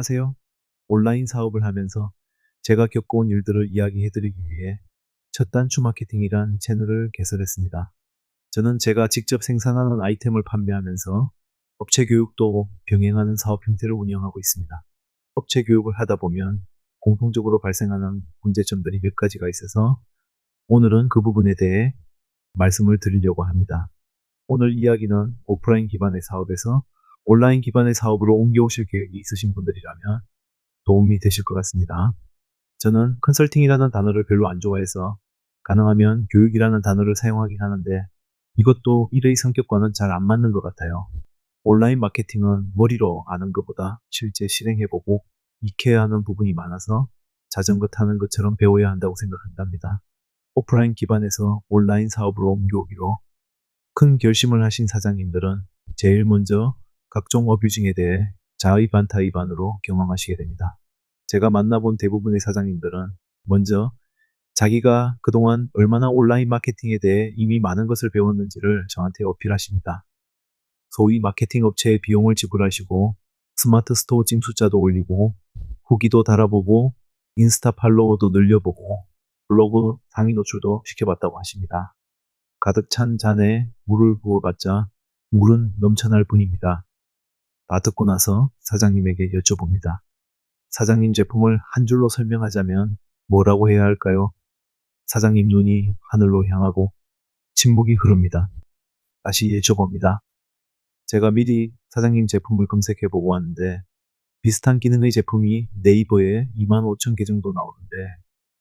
안녕하세요. 온라인 사업을 하면서 제가 겪어온 일들을 이야기해드리기 위해 첫 단추 마케팅이란 채널을 개설했습니다. 저는 제가 직접 생산하는 아이템을 판매하면서 업체 교육도 병행하는 사업 형태를 운영하고 있습니다. 업체 교육을 하다 보면 공통적으로 발생하는 문제점들이 몇 가지가 있어서 오늘은 그 부분에 대해 말씀을 드리려고 합니다. 오늘 이야기는 오프라인 기반의 사업에서 온라인 기반의 사업으로 옮겨오실 계획이 있으신 분들이라면 도움이 되실 것 같습니다. 저는 컨설팅이라는 단어를 별로 안 좋아해서 가능하면 교육이라는 단어를 사용하긴 하는데 이것도 일의 성격과는 잘 안 맞는 것 같아요. 온라인 마케팅은 머리로 아는 것보다 실제 실행해보고 익혀야 하는 부분이 많아서 자전거 타는 것처럼 배워야 한다고 생각한답니다. 오프라인 기반에서 온라인 사업으로 옮겨오기로 큰 결심을 하신 사장님들은 제일 먼저 각종 어뷰징에 대해 자의반 타의반으로 경험하시게 됩니다. 제가 만나본 대부분의 사장님들은 먼저 자기가 그동안 얼마나 온라인 마케팅에 대해 이미 많은 것을 배웠는지를 저한테 어필하십니다. 소위 마케팅 업체에 비용을 지불하시고 스마트 스토어 찜 숫자도 올리고 후기도 달아보고 인스타 팔로워도 늘려보고 블로그 상위 노출도 시켜봤다고 하십니다. 가득 찬 잔에 물을 부어봤자 물은 넘쳐날 뿐입니다. 다 듣고 나서 사장님에게 여쭤봅니다. 사장님 제품을 한 줄로 설명하자면 뭐라고 해야 할까요? 사장님 눈이 하늘로 향하고 침묵이 흐릅니다. 다시 여쭤봅니다. 제가 미리 사장님 제품을 검색해보고 왔는데 비슷한 기능의 제품이 네이버에 25,000개 정도 나오는데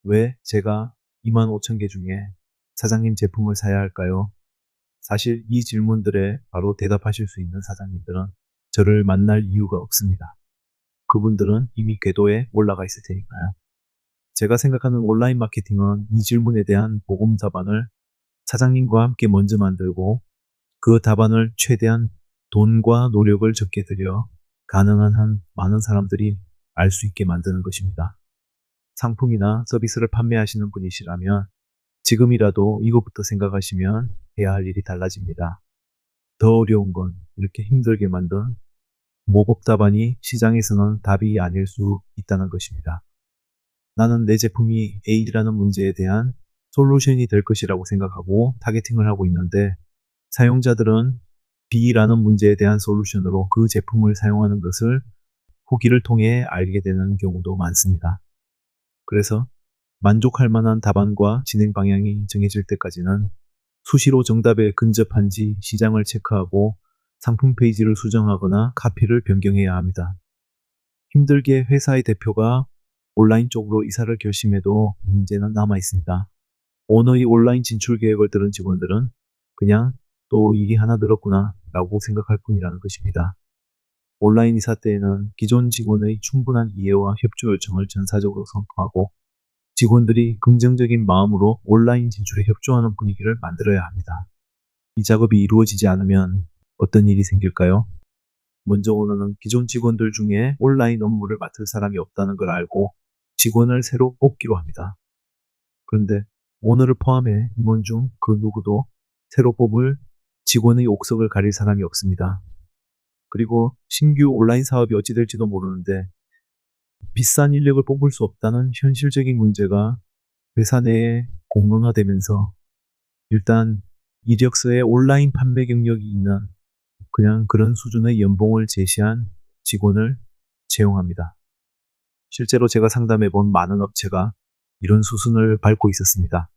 왜 제가 25,000개 중에 사장님 제품을 사야 할까요? 사실 이 질문들에 바로 대답하실 수 있는 사장님들은 저를 만날 이유가 없습니다. 그분들은 이미 궤도에 올라가 있을 테니까요. 제가 생각하는 온라인 마케팅은 이 질문에 대한 보금 답안을 사장님과 함께 먼저 만들고 그 답안을 최대한 돈과 노력을 적게 들여 가능한 한 많은 사람들이 알 수 있게 만드는 것입니다. 상품이나 서비스를 판매하시는 분이시라면 지금이라도 이것부터 생각하시면 해야 할 일이 달라집니다. 더 어려운 건 이렇게 힘들게 만든 모법 답안이 시장에서는 답이 아닐 수 있다는 것입니다. 나는 내 제품이 A라는 문제에 대한 솔루션이 될 것이라고 생각하고 타겟팅을 하고 있는데 사용자들은 B라는 문제에 대한 솔루션으로 그 제품을 사용하는 것을 후기를 통해 알게 되는 경우도 많습니다. 그래서 만족할 만한 답안과 진행 방향이 정해질 때까지는 수시로 정답에 근접한지 시장을 체크하고 상품 페이지를 수정하거나 카피를 변경해야 합니다. 힘들게 회사의 대표가 온라인 쪽으로 이사를 결심해도 문제는 남아 있습니다. 오너의 온라인 진출 계획을 들은 직원들은 그냥 또 일이 하나 늘었구나 라고 생각할 뿐이라는 것입니다. 온라인 이사 때에는 기존 직원의 충분한 이해와 협조 요청을 전사적으로 선포하고 직원들이 긍정적인 마음으로 온라인 진출에 협조하는 분위기를 만들어야 합니다. 이 작업이 이루어지지 않으면 어떤 일이 생길까요? 먼저 오너는 기존 직원들 중에 온라인 업무를 맡을 사람이 없다는 걸 알고 직원을 새로 뽑기로 합니다. 그런데 오너를 포함해 임원 중 그 누구도 새로 뽑을 직원의 옥석을 가릴 사람이 없습니다. 그리고 신규 온라인 사업이 어찌 될지도 모르는데 비싼 인력을 뽑을 수 없다는 현실적인 문제가 회사 내에 공론화되면서 일단 이력서에 온라인 판매 경력이 있는 그냥 그런 수준의 연봉을 제시한 직원을 채용합니다. 실제로 제가 상담해 본 많은 업체가 이런 수순을 밟고 있었습니다.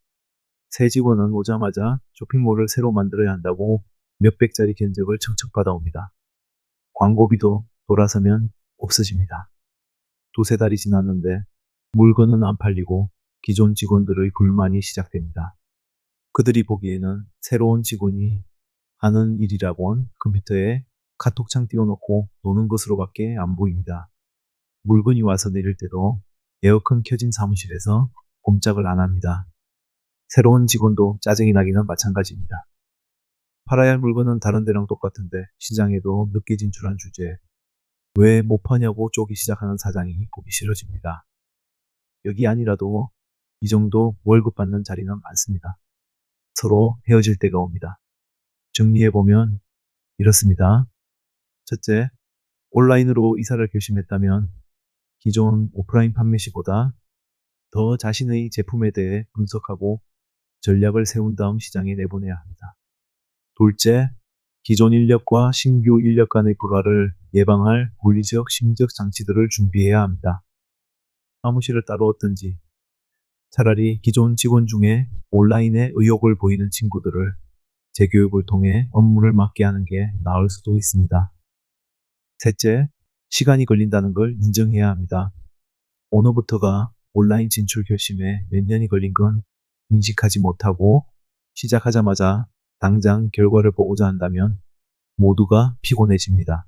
새 직원은 오자마자 쇼핑몰을 새로 만들어야 한다고 몇백짜리 견적을 척척 받아옵니다. 광고비도 돌아서면 없어집니다. 두세 달이 지났는데 물건은 안 팔리고 기존 직원들의 불만이 시작됩니다. 그들이 보기에는 새로운 직원이 하는 일이라곤 컴퓨터에 카톡창 띄워놓고 노는 것으로밖에 안 보입니다. 물건이 와서 내릴 때도 에어컨 켜진 사무실에서 꼼짝을 안 합니다. 새로운 직원도 짜증이 나기는 마찬가지입니다. 팔아야 할 물건은 다른 데랑 똑같은데 시장에도 늦게 진출한 주제에 왜 못 파냐고 쪼기 시작하는 사장이 보기 싫어집니다. 여기 아니라도 이 정도 월급 받는 자리는 많습니다. 서로 헤어질 때가 옵니다. 정리해보면 이렇습니다. 첫째, 온라인으로 이사를 결심했다면 기존 오프라인 판매 시보다 더 자신의 제품에 대해 분석하고 전략을 세운 다음 시장에 내보내야 합니다. 둘째, 기존 인력과 신규 인력 간의 불화를 예방할 물리적, 심리적 장치들을 준비해야 합니다. 사무실을 따로 얻든지 차라리 기존 직원 중에 온라인에 의욕을 보이는 친구들을 재교육을 통해 업무를 맡게 하는 게 나을 수도 있습니다. 셋째, 시간이 걸린다는 걸 인정해야 합니다. 오너부터가 온라인 진출 결심에 몇 년이 걸린 건 인식하지 못하고 시작하자마자 당장 결과를 보고자 한다면 모두가 피곤해집니다.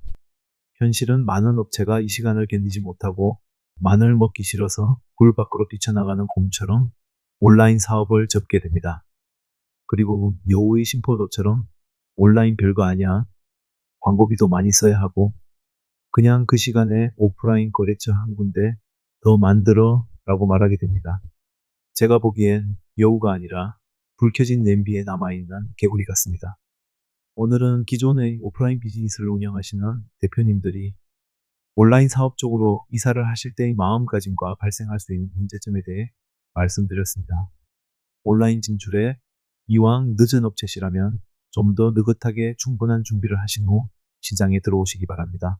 현실은 많은 업체가 이 시간을 견디지 못하고 마늘 먹기 싫어서 굴 밖으로 뛰쳐나가는 곰처럼 온라인 사업을 접게 됩니다. 그리고 여우의 심포도처럼 온라인 별거 아니야. 광고비도 많이 써야 하고 그냥 그 시간에 오프라인 거래처 한 군데 더 만들어 라고 말하게 됩니다. 제가 보기엔 여우가 아니라 불 켜진 냄비에 남아있는 개구리 같습니다. 오늘은 기존의 오프라인 비즈니스를 운영하시는 대표님들이 온라인 사업 쪽으로 이사를 하실 때의 마음가짐과 발생할 수 있는 문제점에 대해 말씀드렸습니다. 온라인 진출에 이왕 늦은 업체시라면 좀 더 느긋하게 충분한 준비를 하신 후 시장에 들어오시기 바랍니다.